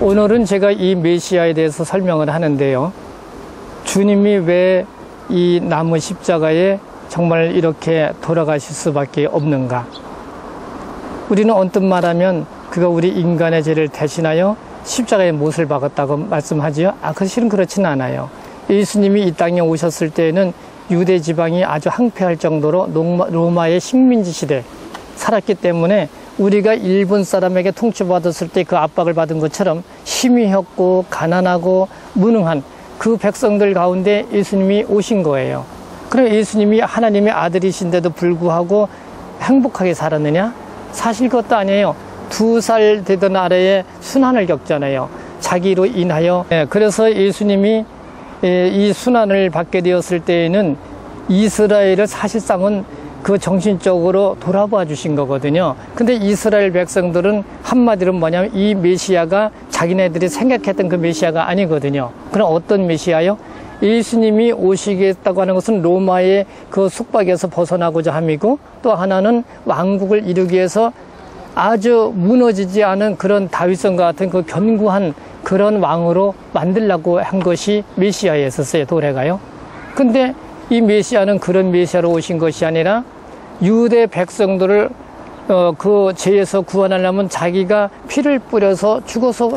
오늘은 제가 이 메시아에 대해서 설명을 하는데요. 주님이 왜 이 나무 십자가에 정말 이렇게 돌아가실 수밖에 없는가? 우리는 언뜻 말하면 그가 우리 인간의 죄를 대신하여 십자가에 못을 박았다고 말씀하지요. 그 실은 그렇지는 않아요. 예수님이 이 땅에 오셨을 때에는 유대 지방이 아주 항폐할 정도로 로마의 식민지 시대 살았기 때문에 우리가 일본 사람에게 통치받았을 때 그 압박을 받은 것처럼 힘이 없고 가난하고 무능한 그 백성들 가운데 예수님이 오신 거예요. 그럼 예수님이 하나님의 아들이신데도 불구하고 행복하게 살았느냐? 사실 그것도 아니에요. 2살 되던 아래에 순환을 겪잖아요. 자기로 인하여. 그래서 예수님이 이 순환을 받게 되었을 때에는 이스라엘을 사실상은 그 정신적으로 돌아봐 주신 거거든요. 근데 이스라엘 백성들은 한마디로 뭐냐면 이 메시아가 자기네들이 생각했던 그 메시아가 아니거든요. 그럼 어떤 메시아요? 예수님이 오시겠다고 하는 것은 로마의 그 속박에서 벗어나고자 함이고, 또 하나는 왕국을 이루기 위해서 아주 무너지지 않은 그런 다윗성과 같은 그 견고한 그런 왕으로 만들려고 한 것이 메시아였었어요. 도래가요. 근데 이 메시아는 그런 메시아로 오신 것이 아니라 유대 백성들을 그 죄에서 구원하려면 자기가 피를 뿌려서 죽어서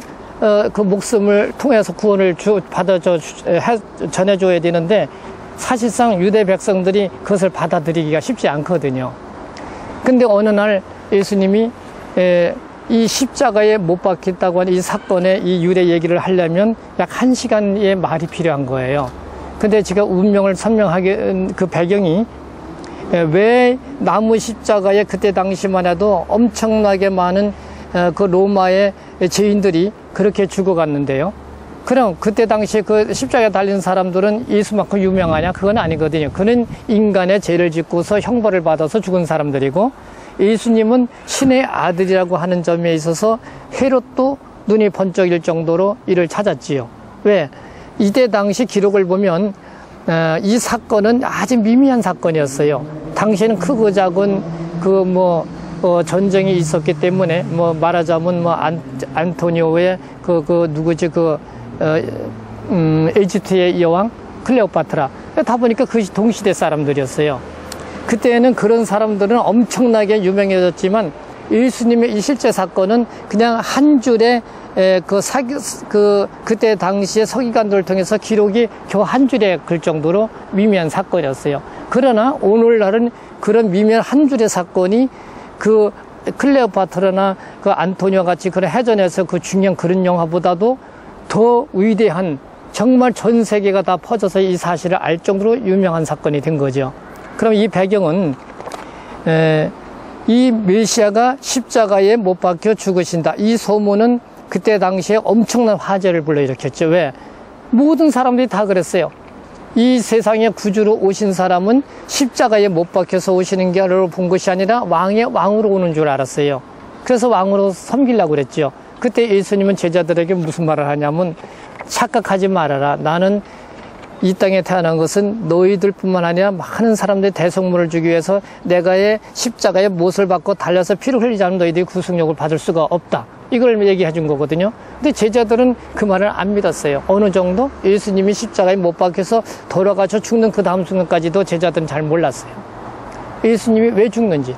그 목숨을 통해서 구원을 전해줘야 되는데, 사실상 유대 백성들이 그것을 받아들이기가 쉽지 않거든요. 근데 어느 날 예수님이 이 십자가에 못 박혔다고 하는 이 사건의 이 유래 얘기를 하려면 약 1시간의 말이 필요한 거예요. 근데 제가 운명을 설명하기 그 배경이 왜 나무 십자가에 그때 당시만 해도 엄청나게 많은 그 로마의 죄인들이 그렇게 죽어갔는데요. 그럼 그때 당시에 그 십자가에 달린 사람들은 예수만큼 유명하냐? 그건 아니거든요. 그는 인간의 죄를 짓고서 형벌을 받아서 죽은 사람들이고, 예수님은 신의 아들이라고 하는 점에 있어서 헤롯도 눈이 번쩍일 정도로 이를 찾았지요. 왜? 이때 당시 기록을 보면 이 사건은 아주 미미한 사건이었어요. 당시에는 크고 작은 전쟁이 있었기 때문에 말하자면 안토니오의 누구지 에집트의 여왕 클레오파트라 다 보니까 그것이 동시대 사람들이었어요. 그때는 그런 사람들은 엄청나게 유명해졌지만 예수님의 이 실제 사건은 그냥 한 줄의 그때 당시에 서기관들을 통해서 기록이 겨우 한 줄에 글 정도로 미미한 사건이었어요. 그러나 오늘날은 그런 미미한 한 줄의 사건이 그 클레오파트라나 그 안토니오 같이 그런 해전에서 그 중요한 그런 영화보다도 더 위대한, 정말 전 세계가 다 퍼져서 이 사실을 알 정도로 유명한 사건이 된 거죠. 그럼 이 배경은 이 메시아가 십자가에 못 박혀 죽으신다. 이 소문은 그때 당시에 엄청난 화제를 불러일으켰죠. 왜? 모든 사람들이 다 그랬어요. 이 세상에 구주로 오신 사람은 십자가에 못 박혀서 오시는 게로 본 것이 아니라 왕으로 오는 줄 알았어요. 그래서 왕으로 섬기려고 그랬죠. 그때 예수님은 제자들에게 무슨 말을 하냐면, 착각하지 말아라. 나는 이 땅에 태어난 것은 너희들뿐만 아니라 많은 사람들의 대속물을 주기 위해서 내가의 십자가에 못을 받고 달려서 피를 흘리지 않으면 너희들이 구속력을 받을 수가 없다. 이걸 얘기해 준 거거든요. 근데 제자들은 그 말을 안 믿었어요. 어느 정도? 예수님이 십자가에 못 박혀서 돌아가서 죽는 그 다음 순간까지도 제자들은 잘 몰랐어요. 예수님이 왜 죽는지.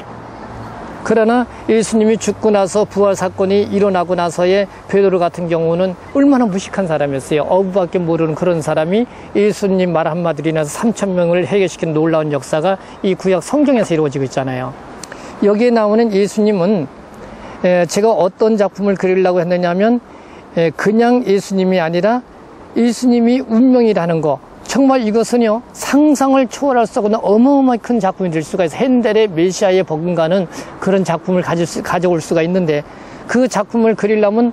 그러나 예수님이 죽고 나서 부활 사건이 일어나고 나서의 베드로 같은 경우는 얼마나 무식한 사람이었어요. 어부밖에 모르는 그런 사람이 예수님 말 한마디로 인해서 3,000명을 해결시킨 놀라운 역사가 이 구약 성경에서 이루어지고 있잖아요. 여기에 나오는 예수님은 제가 어떤 작품을 그리려고 했느냐면 그냥 예수님이 아니라 예수님이 운명이라는 거, 정말 이것은요 상상을 초월할 수 없는 어마어마하게 큰 작품이 될 수가 있어요. 핸델의 메시아에 버금가는 그런 작품을 가져올 수가 있는데, 그 작품을 그리려면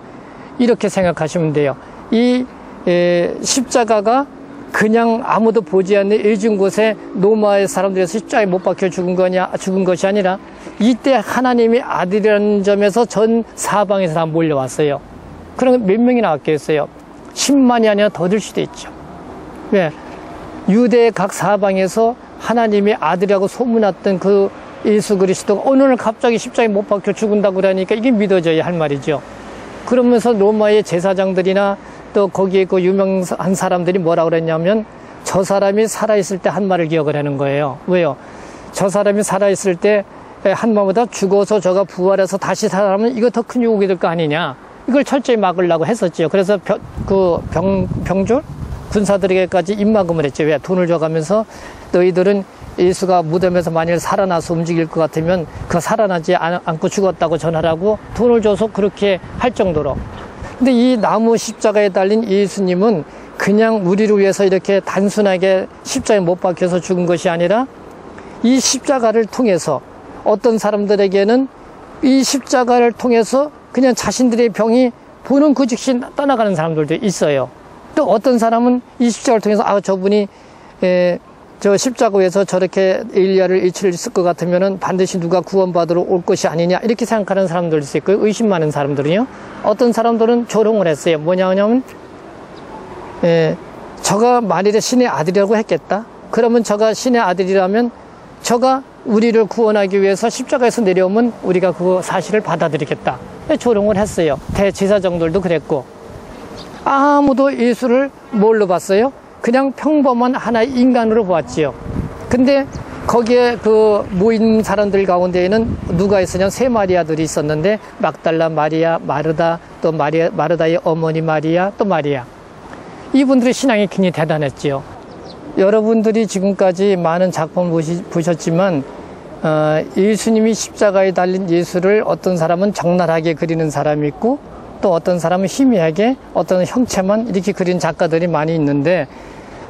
이렇게 생각하시면 돼요. 이 십자가가 그냥 아무도 보지 않는 일진 곳에 로마의 사람들이 십자가에 못 박혀 죽은 것이 아니라 이때 하나님의 아들이라는 점에서 전 사방에서 다 몰려왔어요. 그럼 몇 명이나 왔겠어요? 10만이 아니라 더 될 수도 있죠. 왜? 유대 각 사방에서 하나님의 아들이라고 소문났던 그 예수 그리스도가 어느 날 갑자기 십자가에 못 박혀 죽는다고 그러니까 이게 믿어져야 할 말이죠. 그러면서 로마의 제사장들이나 또 거기에 그 유명한 사람들이 뭐라 그랬냐면 저 사람이 살아있을 때 한 말을 기억을 하는 거예요. 왜요? 저 사람이 살아있을 때 한 말보다 죽어서 저가 부활해서 다시 살아나면 이거 더 큰 유혹이 될 거 아니냐. 이걸 철저히 막으려고 했었지요. 그래서 병졸? 군사들에게까지 입막음을 했죠. 왜? 돈을 줘가면서 너희들은 예수가 무덤에서 만일 살아나서 움직일 것 같으면 그 살아나지 않고 죽었다고 전하라고 돈을 줘서 그렇게 할 정도로. 근데 이 나무 십자가에 달린 예수님은 그냥 우리를 위해서 이렇게 단순하게 십자가에 못 박혀서 죽은 것이 아니라 이 십자가를 통해서 어떤 사람들에게는 이 십자가를 통해서 그냥 자신들의 병이 보는 그 즉시 떠나가는 사람들도 있어요. 또 어떤 사람은 이 십자가를 통해서 저분이 저 십자가 위에서 저렇게 엘리야를 일치했을 것 같으면은 반드시 누가 구원받으러 올 것이 아니냐 이렇게 생각하는 사람들도 있고 의심 많은 사람들은요. 어떤 사람들은 조롱을 했어요. 뭐냐면 저가 만일에 신의 아들이라고 했겠다. 그러면 저가 신의 아들이라면 저가 우리를 구원하기 위해서 십자가에서 내려오면 우리가 그 사실을 받아들이겠다. 조롱을 했어요. 대제사장들도 그랬고. 아무도 예수를 뭘로 봤어요? 그냥 평범한 하나의 인간으로 보았지요. 근데 거기에 그 모인 사람들 가운데에는 누가 있었냐면 세 마리아들이 있었는데 막달라 마리아, 마르다, 또 마르다의 어머니 마리아, 또 마리아. 이분들의 신앙이 굉장히 대단했지요. 여러분들이 지금까지 많은 작품을 보셨지만 예수님이 십자가에 달린 예수를 어떤 사람은 적나라하게 그리는 사람이 있고 또 어떤 사람은 희미하게 어떤 형체만 이렇게 그린 작가들이 많이 있는데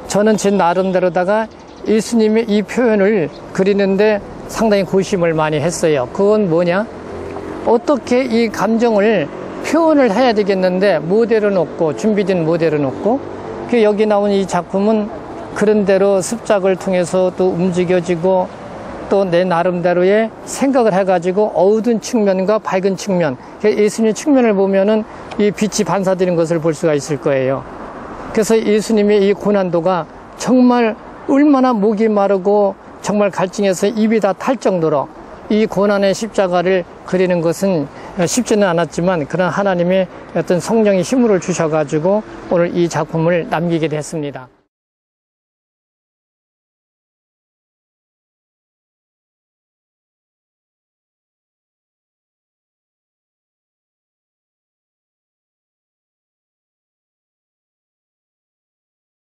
저는 제 나름대로다가 예수님의 이 표현을 그리는데 상당히 고심을 많이 했어요. 그건 뭐냐? 어떻게 이 감정을 표현을 해야 되겠는데 모델은 없고 준비된 모델은 없고 여기 나온 이 작품은 그런 대로 습작을 통해서 또 움직여지고 또 내 나름대로의 생각을 해가지고 어두운 측면과 밝은 측면, 예수님의 측면을 보면은 이 빛이 반사되는 것을 볼 수가 있을 거예요. 그래서 예수님의 이 고난도가 정말 얼마나 목이 마르고 정말 갈증해서 입이 다 탈 정도로 이 고난의 십자가를 그리는 것은 쉽지는 않았지만 그런 하나님의 어떤 성령의 힘을 주셔가지고 오늘 이 작품을 남기게 됐습니다.